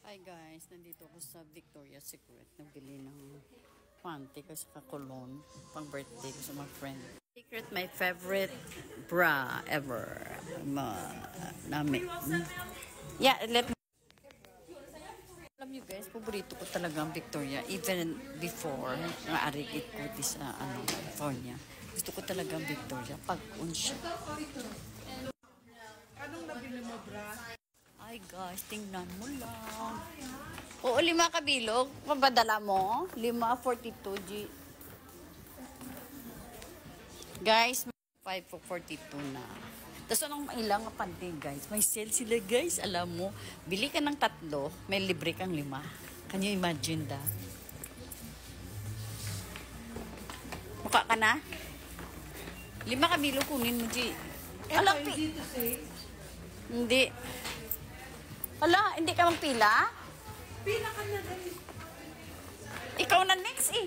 Hi guys, nandito ako sa Victoria's Secret. Nabili ng panty ko sa cologne pang birthday ko sa mga friend. Secret, my favorite bra ever. Yeah, alam nyo guys, paborito ko talaga ang Victoria. Even before, naarigit ko sa California. Gusto ko talaga ang Victoria. Pag-un siya. Anong nabili mo, bra? Ay guys, tingnan mo lang. Oo, 5 kabilog. Mabadala mo? 5.42 G. Guys, 5 for 42 na. Tapos anong ilang panty guys? May sale sila guys. Alam mo, bili ka ng 3, may libre kang 5. Can you imagine that? Mukha ka na? 5 kabilog kunin mo G. Alam, hindi. Hala, hindi ka magpila? Pila ka na rin. Ikaw na next eh.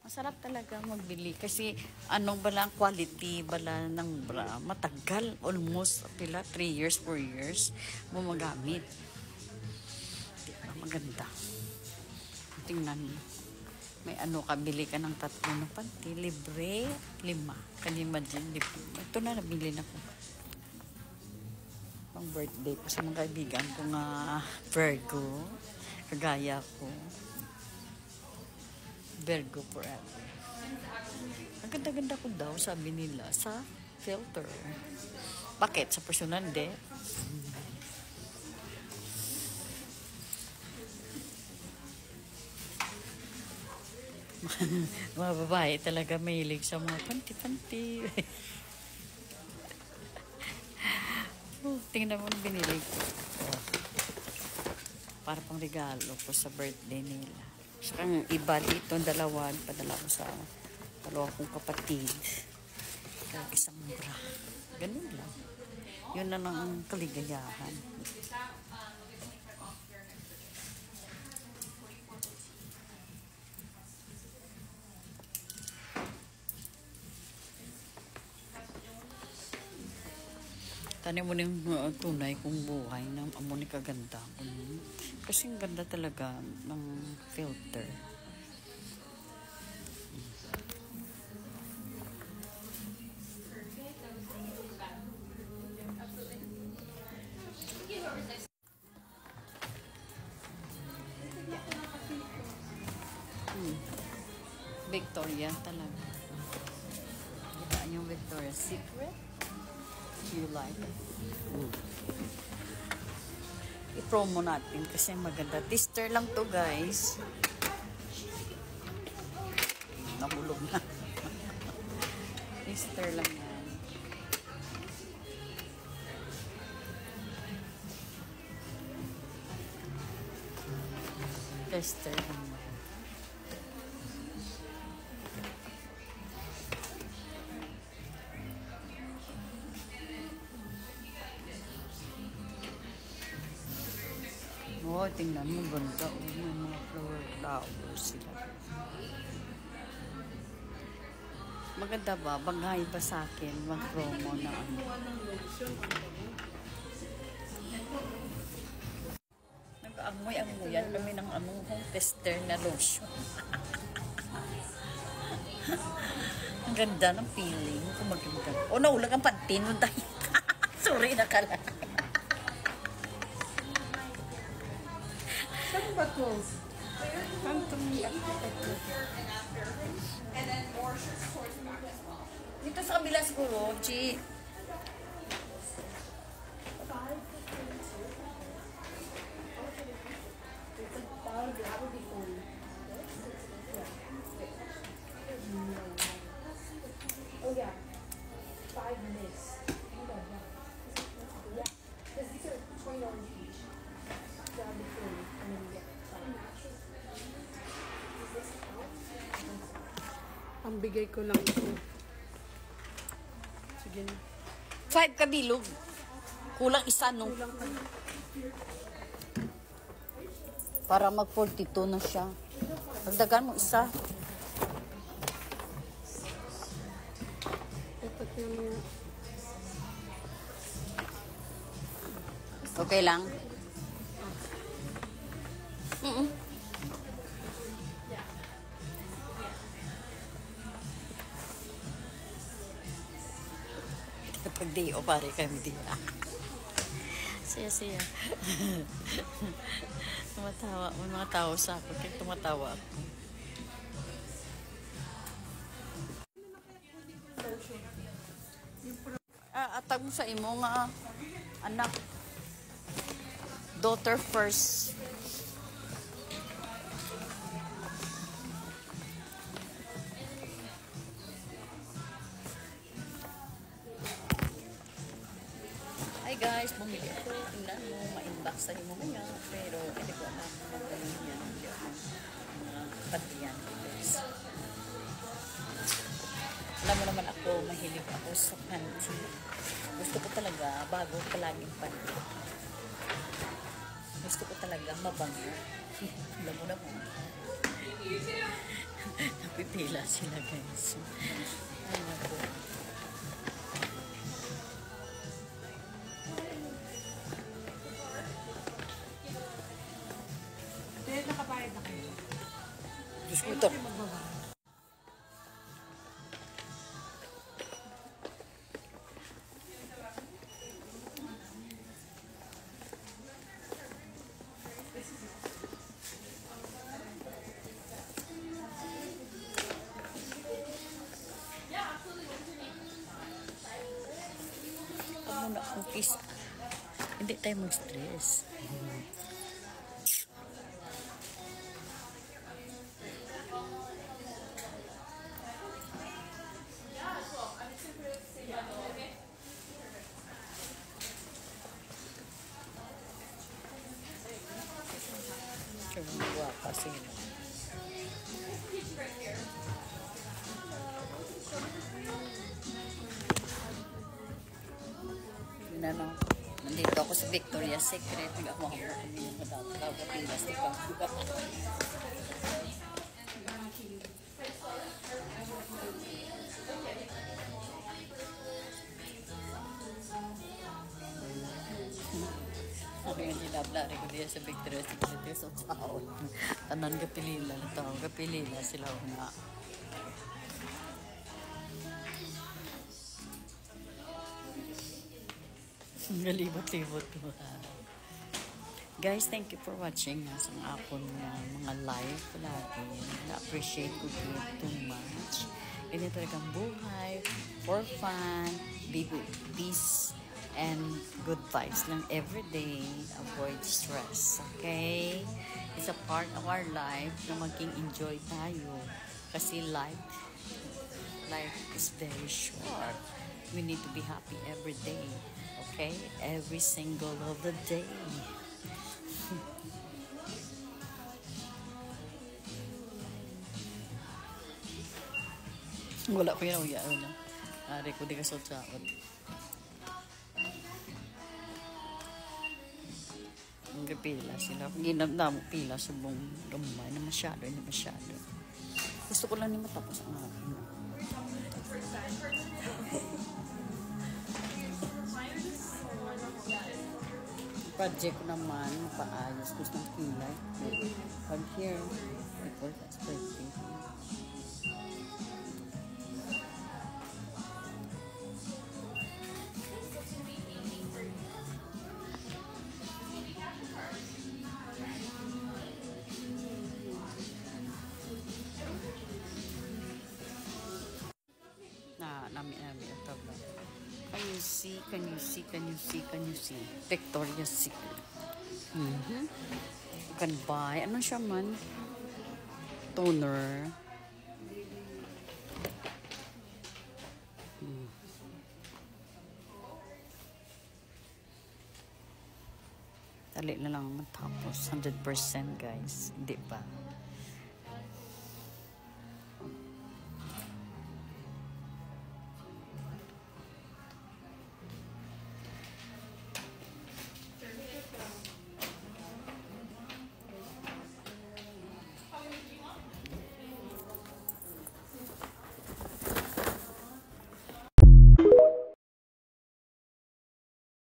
Masarap talaga magbili kasi anong bala ang quality bala ng bra. Matagal, almost pila 3 years, 4 years mo magamit. Diba, maganda. Tingnan mo. May kabili ka ng 3 na panty, libre, 5. Can you imagine? Libre. Ito na, nabili na ko. Pang birthday ko sa mga kaibigan ko nga Virgo. Kagaya ko. Virgo forever. Ang ganda-ganda ko daw, sabi nila, sa filter. Bakit? Sa personal, hindi. Mga babae talaga mahilig sa mga panty-panty. Tingnan mo binili ko. Oh. Para pang regalo ko sa birthday nila. Saka iba dito, dalawan. Padala ko sa 2 kong kapatid. Kaya isang bra. Ganun lang. Yun na lang ang kaligayahan. Tanin mo yung tunay kong buhay ng amo ni kaganda. Kasi ang ganda talaga ng filter. Victoria talaga. Kita yung Victoria's Secret. You like it? I-promo natin kasi maganda. Tester lang to guys. Nahulog na. Tester lang yan. Tester lang yan. Oh, tingnan mo, ganda. Oh, may mga flowers sila. Maganda ba? Bagay ba sa akin mag-promo na ano? Nag-amoy-amoyan kami ng home tester na lotion. Ang ganda ng feeling. Kung maganda. Oh, naulag ang pantin. Sorry na ka lang. Saan ba ito? Dito sa kabila siguro, G. Oh yeah, 5 minutes. Yeah, because these are $20 each. Grab the food and then get ang bigay ko lang ito. Sige na. 5 kabilog. Kulang isa, no? Para mag 42 na siya. Dagdagan mo isa. Okay lang? Kapag di o pare kami di. Siya. Tumatawa. May mga tao sa akin. Kaya tumatawa ako. Atag mo sa imo nga anak. Daughter first. Hi guys, bumili ako. Tingnan mo, ma-inbox sa imo ngayon. Pero hindi ko alam kung ano yan. Hindi ako patiyan. Alam mo naman ako, mahilig ako sa panty. Gusto ko talaga, bago palaging panty. Gusto ko talaga mabango. Alam mo naman. Napipila sila guys. Ano po. Nakabayad na kayo. Diyos ko ito. Muna kung peace. Hindi tayo mag-stress. Kaya guwapa sila. Ano, nandito ako sa Victoria's Secret. Nag-ako kami yung madataw. Kapilas ni Pagbuka. Ako yung dinablari ko diya sa Victoria's Secret. So, tao. Tanan kapilila. Tao kapilila sila na. Galibot-libot ko. Guys, thank you for watching sa akong mga live lagi. Na-appreciate ko too much. Ganyan talagang buhay, for fun, be with peace, and good vibes lang everyday. Avoid stress, okay? It's a part of our life na maging enjoy tayo. Kasi life is very short. We need to be happy every day. Okay? Every single of the day. Wala ko yun. Uyaan. Ari ko di ka sotsaot. Ang pila sila. Ginamdam pila sa buong gamay na masyado. Gusto ko lang ni matapos ang akin. Project ko naman, paayos. Gusto ng kilay. Pag here, before that's birthday. Nami ito ba? Can you see? Victoria's Secret. You can buy. Ano siya man? Toner. Dali na lang matapos. 100% guys. Hindi ba?